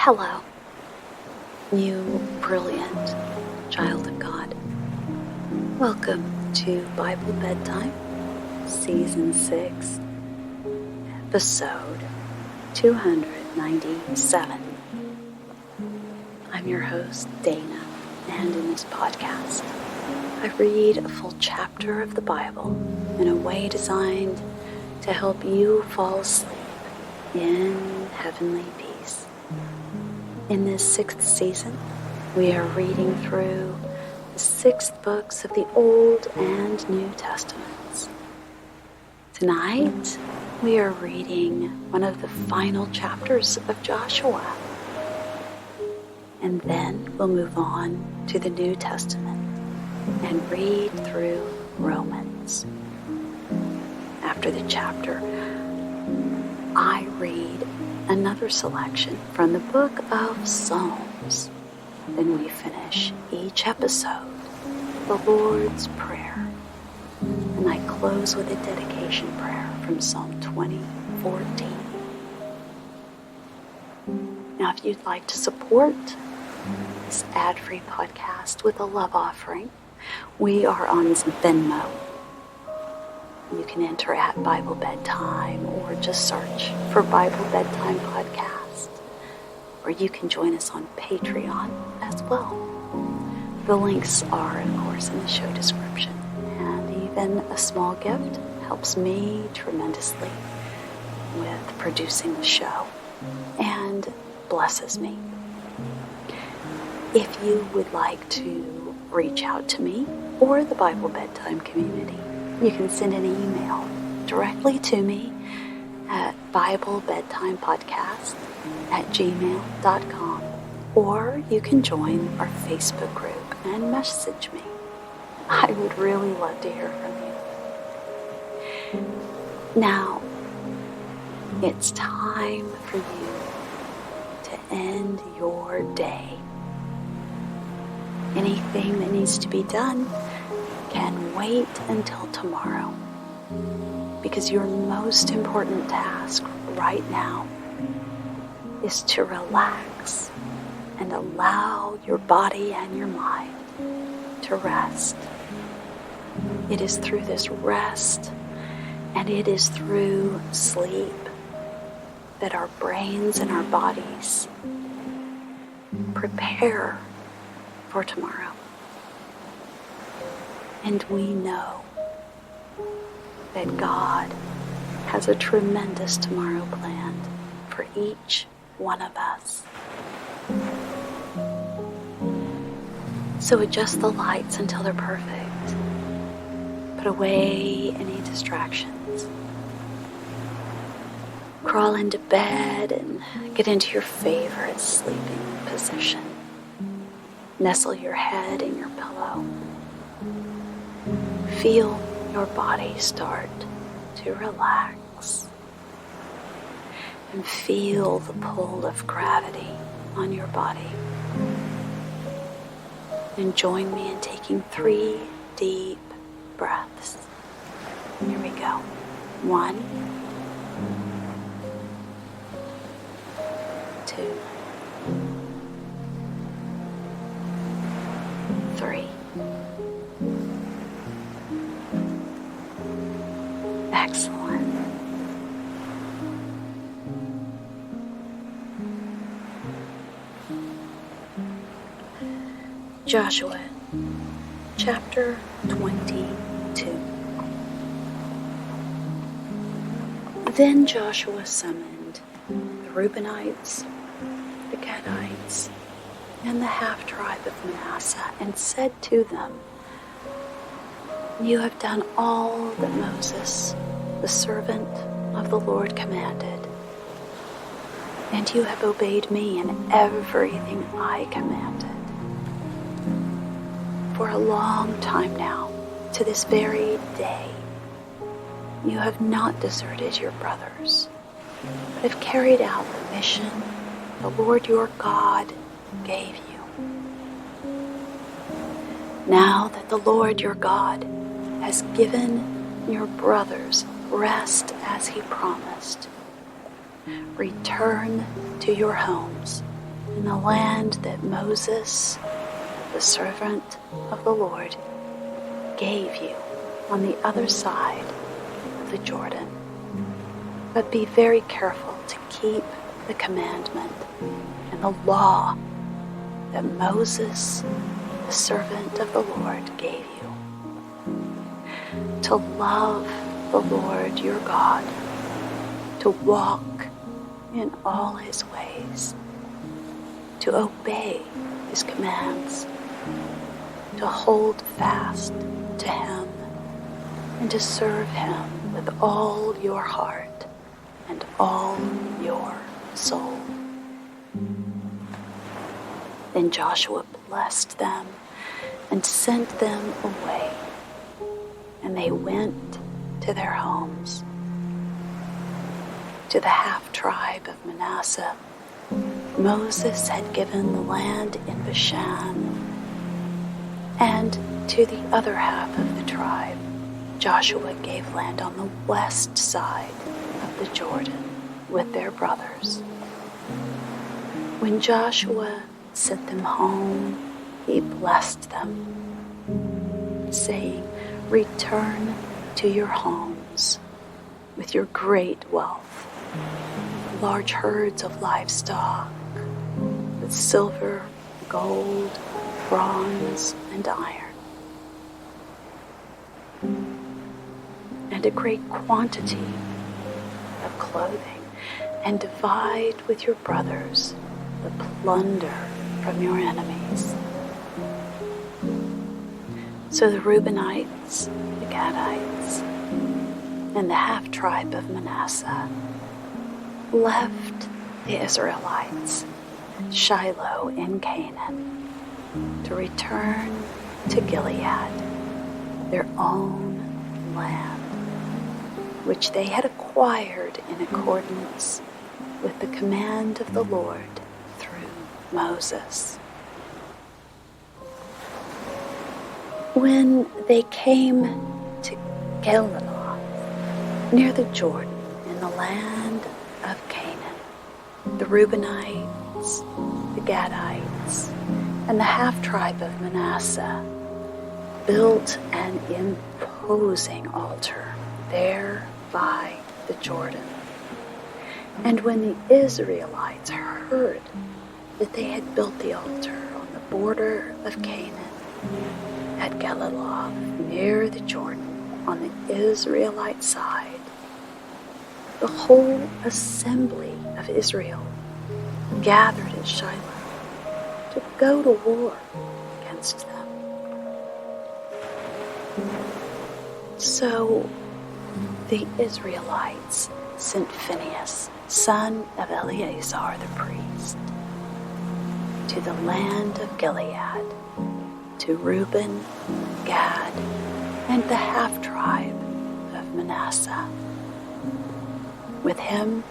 Hello, you brilliant child of God. Welcome to Bible Bedtime, Season 6, Episode 297. I'm your host, Dana, and in this podcast, I read a full chapter of the Bible in a way designed to help you fall asleep in heavenly peace. In this 6th season, we are reading through the 6 books of the Old and New Testaments. Tonight, we are reading one of the final chapters of Joshua. And then we'll move on to the New Testament and read through Romans. After the chapter, I read another selection from the book of Psalms. Then we finish each episode with the Lord's Prayer. And I close with a dedication prayer from Psalm 20:14. Now, if you'd like to support this ad-free podcast with a love offering, we are on Venmo. You can enter at Bible Bedtime or just search for Bible Bedtime Podcast. Or you can join us on Patreon as well. The links are, of course, in the show description. And even a small gift helps me tremendously with producing the show and blesses me. If you would like to reach out to me or the Bible Bedtime community, you can send an email directly to me at biblebedtimepodcast@gmail.com, or you can join our Facebook group and message me. I would really love to hear from you. Now, it's time for you to end your day. Anything that needs to be done can wait until tomorrow, because your most important task right now is to relax and allow your body and your mind to rest. It is through this rest and it is through sleep that our brains and our bodies prepare for tomorrow. And we know that God has a tremendous tomorrow planned for each one of us. So adjust the lights until they're perfect. Put away any distractions. Crawl into bed and get into your favorite sleeping position. Nestle your head in your pillow. Feel your body start to relax. And feel the pull of gravity on your body. And join me in taking 3 deep breaths. Here we go. 1, 2, 3. Excellent. Joshua, chapter 22. Then Joshua summoned the Reubenites, the Gadites, and the half-tribe of Manasseh, and said to them, "You have done all that Moses, the servant of the Lord, commanded, and you have obeyed me in everything I commanded. For a long time now, to this very day, you have not deserted your brothers, but have carried out the mission the Lord your God gave you. Now that the Lord your God has given your brothers rest as he promised, return to your homes in the land that Moses, the servant of the Lord, gave you on the other side of the Jordan. But be very careful to keep the commandment and the law that Moses, the servant of the Lord, gave you. To love the Lord your God, to walk in all his ways, to obey his commands, to hold fast to him, and to serve him with all your heart and all your soul. Then Joshua blessed them and sent them away, and they went to their homes. To the half-tribe of Manasseh, Moses had given the land in Bashan, and to the other half of the tribe, Joshua gave land on the west side of the Jordan with their brothers. When Joshua sent them home, he blessed them, saying, "Return to your homes with your great wealth, large herds of livestock, with silver, gold, bronze, and iron, and a great quantity of clothing, and divide with your brothers the plunder from your enemies." So the Reubenites, the Gadites, and the half-tribe of Manasseh left the Israelites at Shiloh in Canaan to return to Gilead, their own land, which they had acquired in accordance with the command of the Lord through Moses. When they came to Galilee, near the Jordan, in the land of Canaan, the Reubenites, the Gadites, and the half-tribe of Manasseh built an imposing altar there by the Jordan. And when the Israelites heard that they had built the altar on the border of Canaan, at Galilee, near the Jordan, on the Israelite side, the whole assembly of Israel gathered at Shiloh to go to war against them. So the Israelites sent Phinehas, son of Eleazar the priest, to the land of Gilead, to Reuben, Gad, and the half-tribe of Manasseh. With him,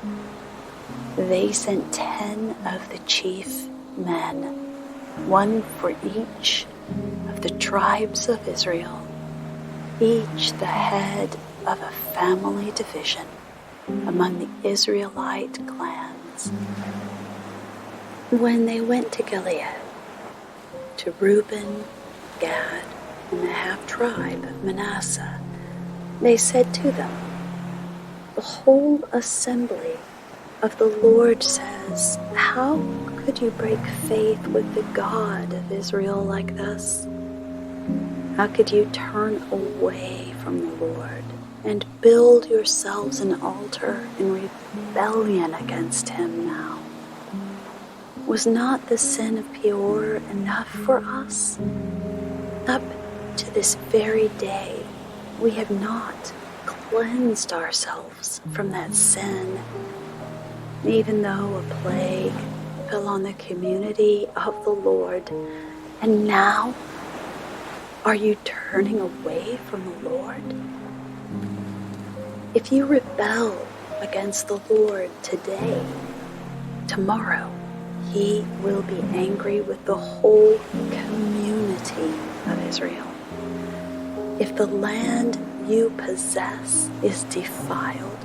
they sent 10 of the chief men, one for each of the tribes of Israel, each the head of a family division among the Israelite clans. When they went to Gilead, to Reuben, Gad, and the half-tribe of Manasseh, they said to them, "The whole assembly of the Lord says, how could you break faith with the God of Israel like this? How could you turn away from the Lord and build yourselves an altar in rebellion against him now? Was not the sin of Peor enough for us? Up to this very day, we have not cleansed ourselves from that sin, even though a plague fell on the community of the Lord. And now, are you turning away from the Lord? If you rebel against the Lord today, tomorrow he will be angry with the whole community of Israel. If the land you possess is defiled,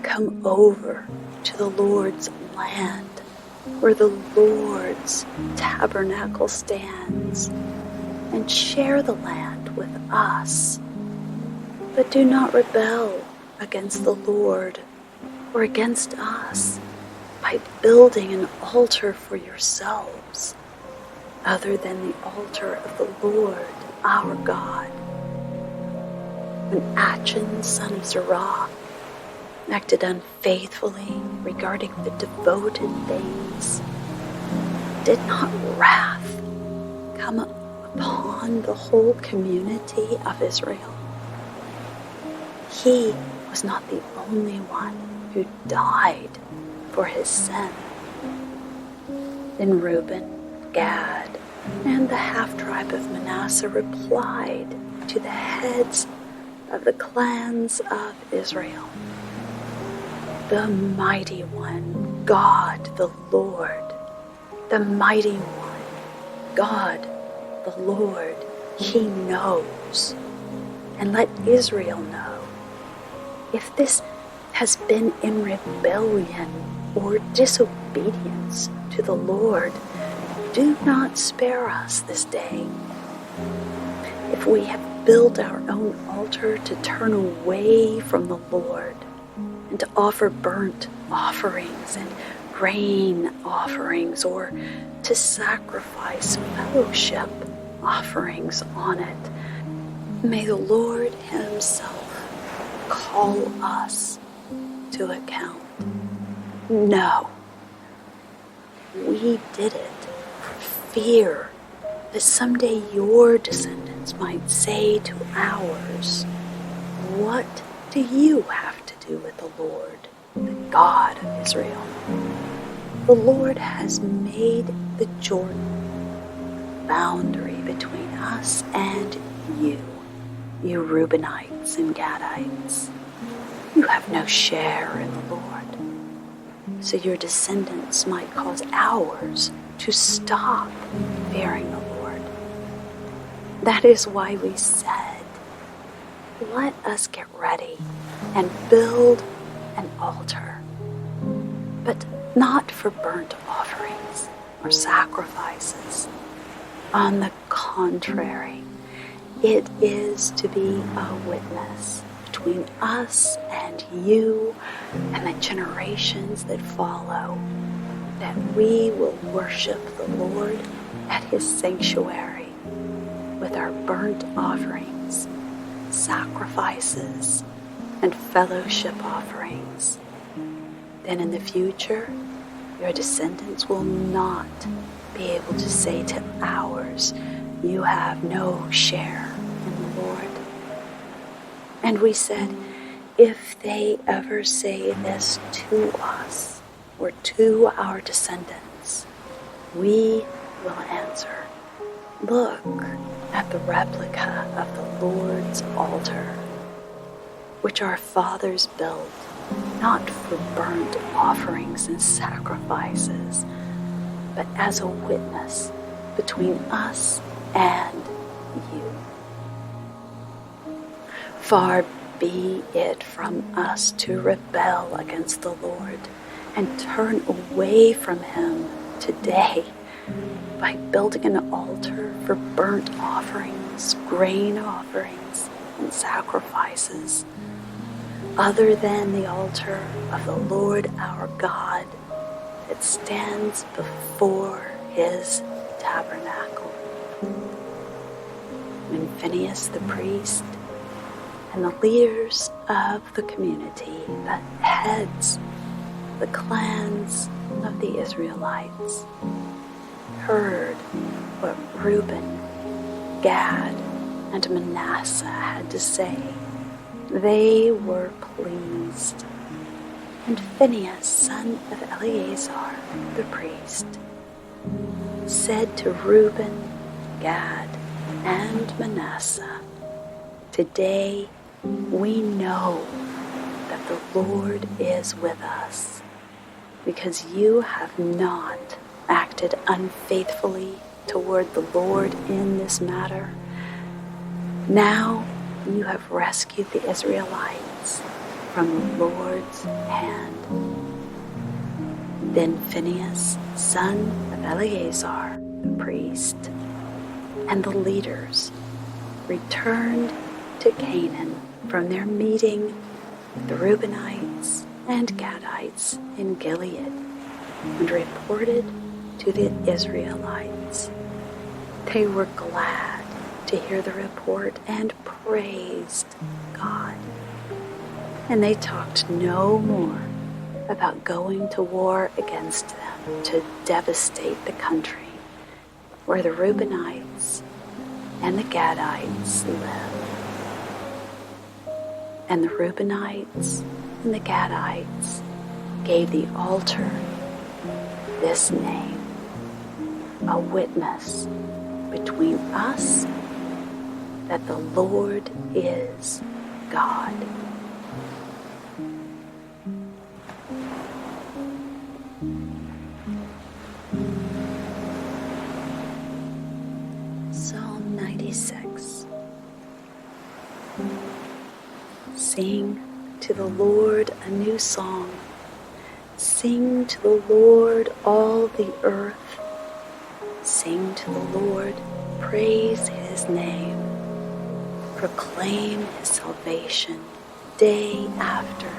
come over to the Lord's land where the Lord's tabernacle stands, and share the land with us. But do not rebel against the Lord or against us by building an altar for yourselves other than the altar of the Lord our God. When Achan, son of Zerah, acted unfaithfully regarding the devoted things, did not wrath come upon the whole community of Israel? He was not the only one who died for his sin. Then Reuben, Gad, and the half-tribe of Manasseh replied to the heads of the clans of Israel, "The mighty one, God the Lord, the mighty one, God the Lord, he knows. And let Israel know, if this has been in rebellion or disobedience to the Lord, do not spare us this day. If we have built our own altar to turn away from the Lord and to offer burnt offerings and grain offerings, or to sacrifice fellowship offerings on it, may the Lord himself call us to account. No, we did it for fear that someday your descendants might say to ours, 'What do you have to do with the Lord, the God of Israel? The Lord has made the Jordan boundary between us and you Reubenites and Gadites. You have no share in the Lord, so your descendants might cause ours to stop fearing the Lord.' That is why we said, let us get ready and build an altar, but not for burnt offerings or sacrifices. On the contrary, it is to be a witness between us and you and the generations that follow, that we will worship the Lord at his sanctuary with our burnt offerings, sacrifices, and fellowship offerings. Then in the future, your descendants will not be able to say to ours, 'You have no share in the Lord.' And we said, if they ever say this to us or to our descendants, we will answer, 'Look at the replica of the Lord's altar, which our fathers built, not for burnt offerings and sacrifices, but as a witness between us and you.' Far be it from us to rebel against the Lord and turn away from him today by building an altar for burnt offerings, grain offerings, and sacrifices, other than the altar of the Lord our God that stands before his tabernacle." When Phinehas the priest and the leaders of the community, the heads, the clans of the Israelites, heard what Reuben, Gad, and Manasseh had to say, they were pleased. And Phinehas, son of Eleazar, the priest, said to Reuben, Gad, and Manasseh, "Today we know that the Lord is with us, because you have not acted unfaithfully toward the Lord in this matter. Now you have rescued the Israelites from the Lord's hand." Then Phinehas, son of Eleazar, the priest, and the leaders returned to Canaan from their meeting with the Reubenites and Gadites in Gilead and reported to the Israelites. They were glad to hear the report and praised God. And they talked no more about going to war against them to devastate the country where the Reubenites and the Gadites lived. And the Reubenites and the Gadites gave the altar this name, a witness between us that the Lord is God. Psalm 96. Sing to the Lord a new song. Sing to the Lord all the earth. Sing to the Lord, praise his name. Proclaim his salvation day after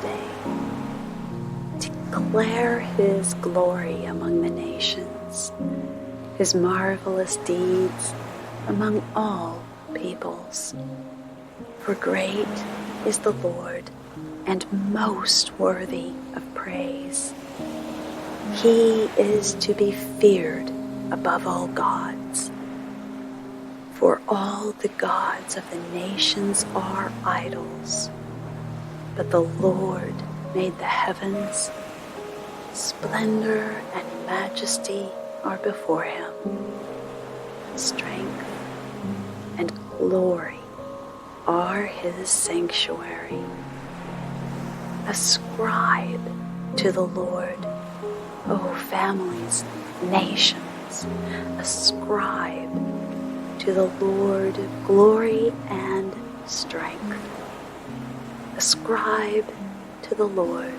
day. Declare his glory among the nations, his marvelous deeds among all peoples. For great is the Lord, and most worthy of praise. He is to be feared above all gods. For all the gods of the nations are idols, but the Lord made the heavens. Splendor and majesty are before him. Strength and glory are his sanctuary. Ascribe to the Lord, O families, nations. Ascribe to the Lord glory and strength. Ascribe to the Lord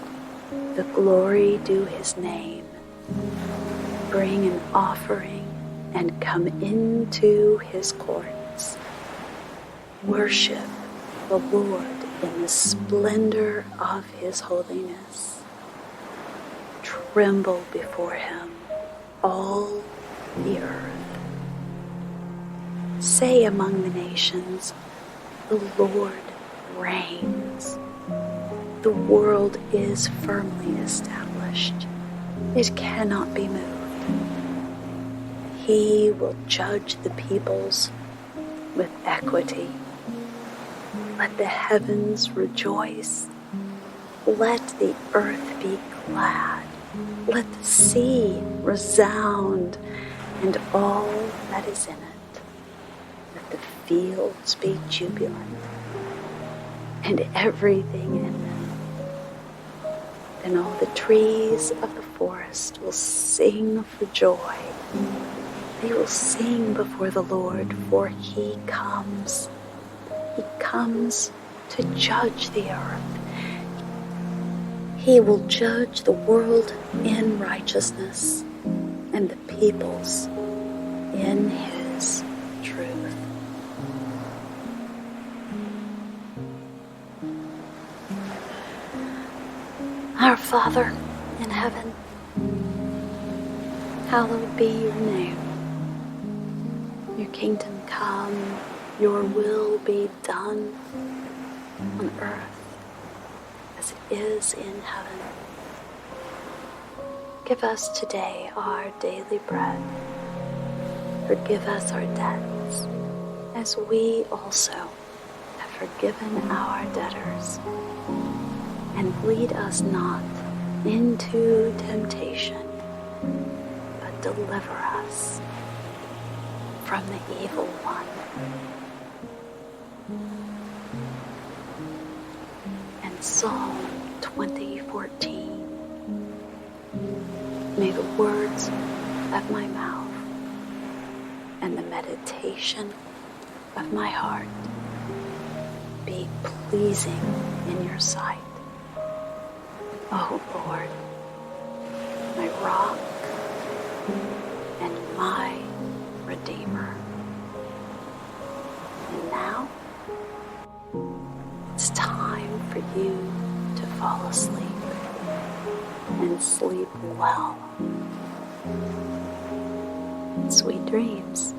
the glory due his name. Bring an offering and come into his courts. Worship the Lord in the splendor of his holiness. Tremble before him, all the earth. Say among the nations, the Lord reigns. The world is firmly established. It cannot be moved. He will judge the peoples with equity. Let the heavens rejoice. Let the earth be glad. Let the sea resound and all that is in it. Let the fields be jubilant and everything in them. Then all the trees of the forest will sing for joy. They will sing before the Lord, for he comes. He comes to judge the earth. He will judge the world in righteousness and the peoples in his truth. Our Father in heaven, hallowed be your name. Your kingdom come, your will be done on earth as it is in heaven. Give us today our daily bread. Forgive us our debts, as we also have forgiven our debtors. And lead us not into temptation, but deliver us from the evil one. And Psalm 20:14. May the words of my mouth and the meditation of my heart be pleasing in your sight, O Lord, my rock, and my Redeemer. And now, it's time for you to fall asleep and sleep well. Sweet dreams.